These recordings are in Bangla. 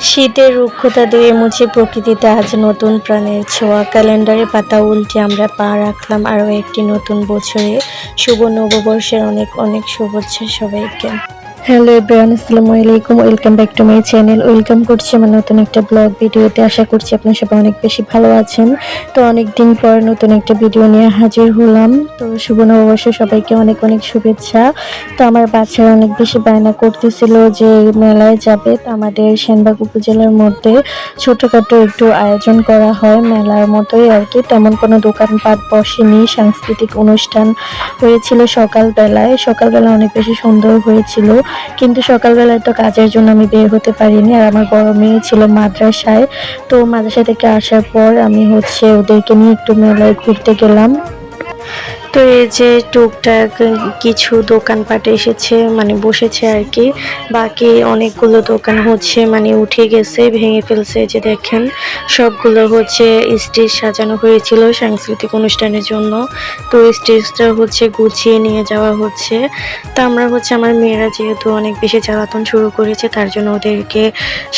শীতের রুক্ষতা ধুয়ে মুছে প্রকৃতিতে আজ নতুন প্রাণের ছোঁয়া। ক্যালেন্ডারে পাতা উল্টে আমরা পা রাখলাম আরও একটি নতুন বছরে। শুভ নববর্ষের অনেক অনেক শুভেচ্ছা সবাইকে। হ্যালো এভরিওয়ান, আসসালামু আলাইকুম। Welcome back to my channel. Welcome করছি আমার নতুন একটা ব্লগ ভিডিওতে। আশা করছি আপনারা সবাই অনেক বেশি ভালো আছেন। তো অনেক দিন পর নতুন একটা ভিডিও নিয়ে হাজির হলাম। তো শুভ নববর্ষ সবাইকে অনেক অনেক শুভেচ্ছা। তো আমার বাচ্চারা অনেক বেশি বায়না করতেছিল যে মেলায় যাবে। তো আমাদের সেনবাগ উপজেলার মধ্যে ছোটখাটো একটু আয়োজন করা হয়, মেলার মতোই আর কি। তেমন কোনো দোকানপাট বসেনি, সাংস্কৃতিক অনুষ্ঠান হয়েছিল সকালবেলা অনেক বেশি সুন্দর হয়েছিল। কিন্তু সকালবেলায় তো কাজের জন্য আমি বের হতে পারিনি, আর আমার বড় মেয়ে ছিল মাদ্রাসায়। তো মাদ্রাসা থেকে আসার পর আমি ওদেরকে নিয়ে একটু মেলায় ঘুরতে গেলাম। তো এই যে টুকটাক কিছু দোকানপাট এসেছে, মানে বসেছে আর কি। বাকি অনেকগুলো দোকান উঠে গেছে, ভেঙে ফেলছে। যে দেখেন সবগুলো স্টেজ সাজানো হয়েছিল সাংস্কৃতিক অনুষ্ঠানের জন্য। তো স্টেজটা গুছিয়ে নিয়ে যাওয়া হচ্ছে। তা আমরা আমার মেয়েরা যেহেতু অনেক বেশি জ্বালাতন শুরু করেছে, তার জন্য ওদেরকে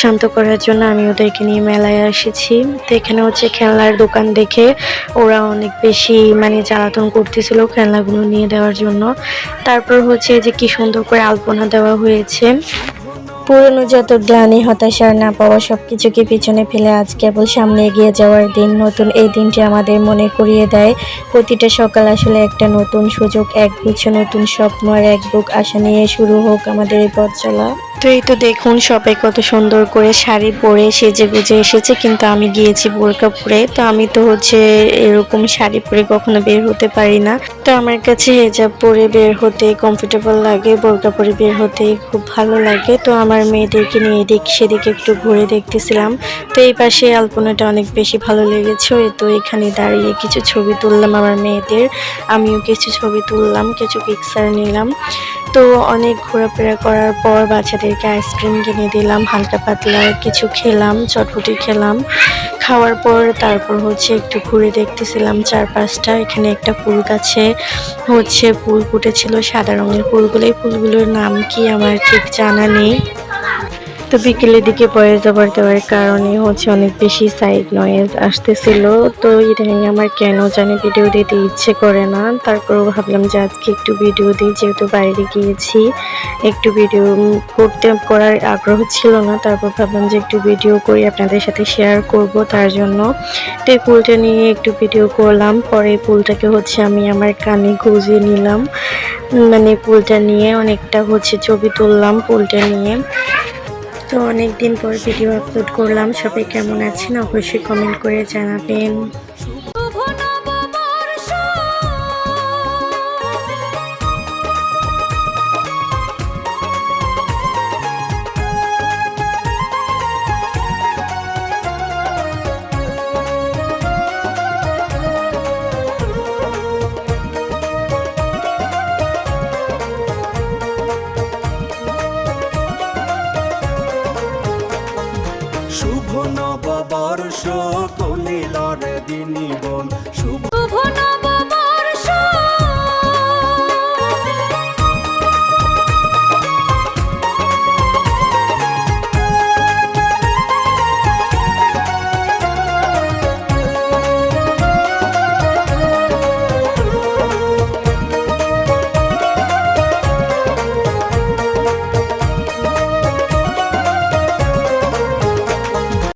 শান্ত করার জন্য আমি ওদেরকে নিয়ে মেলায় এসেছি। তো এখানে খেলনার দোকান দেখে ওরা অনেক বেশি জ্বালাতন করতেছিল খেলনাগুলো নিয়ে দেওয়ার জন্য। তারপর যে কি সুন্দর করে আলপনা দেওয়া হয়েছে। পুরনো যত গ্লানি, হতাশা, না পাওয়া সবকিছুকে পিছনে ফেলে আজ কেবল সামনে এগিয়ে যাওয়ার দিন। নতুন এই দিনটি আমাদের মনে করিয়ে দেয় প্রতিটা সকাল আসলে একটা নতুন সুযোগ, একগুচ্ছ নতুন স্বপ্ন আর এক বুক আশা নিয়ে শুরু হোক আমাদের এই পথ চলা। তো এই তো দেখুন সবাই কত সুন্দর করে শাড়ি পরে সেজে গুজে এসেছে, কিন্তু আমি গিয়েছি বোরকা পরে। তো আমি তো এরকম শাড়ি পরে কখনো বের হতে পারি না। তো আমার কাছে হিজাব পরে বের হতে কমফোর্টেবল লাগে, বোরকা পরে বের হতে খুব ভালো লাগে। তো আমার মেয়েদেরকে নিয়ে এদিক সেদিকে একটু ঘুরে দেখতেছিলাম। তো এই পাশে আলপনাটা অনেক বেশি ভালো লেগেছে। তো এখানে দাঁড়িয়ে কিছু ছবি তুললাম আমার মেয়েদের, আমিও কিছু ছবি তুললাম, কিছু পিকচার নিলাম। তো অনেক ঘোরাফেরা করার পর বাচ্চাদেরকে আইসক্রিম কিনে দিলাম, হালকা পাতলা কিছু খেলাম, চটপটি খেলাম। খাওয়ার পর তারপর একটু ঘুরে দেখতেছিলাম চারপাশটা। এখানে একটা ফুল গাছে ফুল ফুটেছিল, সাদা রঙের ফুলগুলো। এই ফুলগুলোর নাম কি আমার ঠিক জানা নেই। তো বিকেলের দিকে ভয়েস ওভার দেওয়ার কারণে অনেক বেশি সাইড নয়েজ আসতেছিল। তো ইদানিং আমার কেন জানি ভিডিও দিতে ইচ্ছে করে না। তারপরও ভাবলাম যে আজকে একটু ভিডিও দিই, যেহেতু বাইরে গিয়েছি, একটু ভিডিও করার আগ্রহ ছিল না। তারপর ভাবলাম যে একটু ভিডিও করি, আপনাদের সাথে শেয়ার করব, তার জন্য। তো এই ফুলটা নিয়ে একটু ভিডিও করলাম। পরে ফুলটাকে আমি আমার কানে গুঁজে নিলাম, ফুলটা নিয়ে অনেকটা ছবি তুললাম ফুলটা নিয়ে। তো অনেকদিন পর ভিডিও আপলোড করলাম। সবাই কেমন আছেন অবশ্যই কমেন্ট করে জানাবেন। শুভ নববর্ষ কলিলর দিনী বন, শুভ নববর্ষ।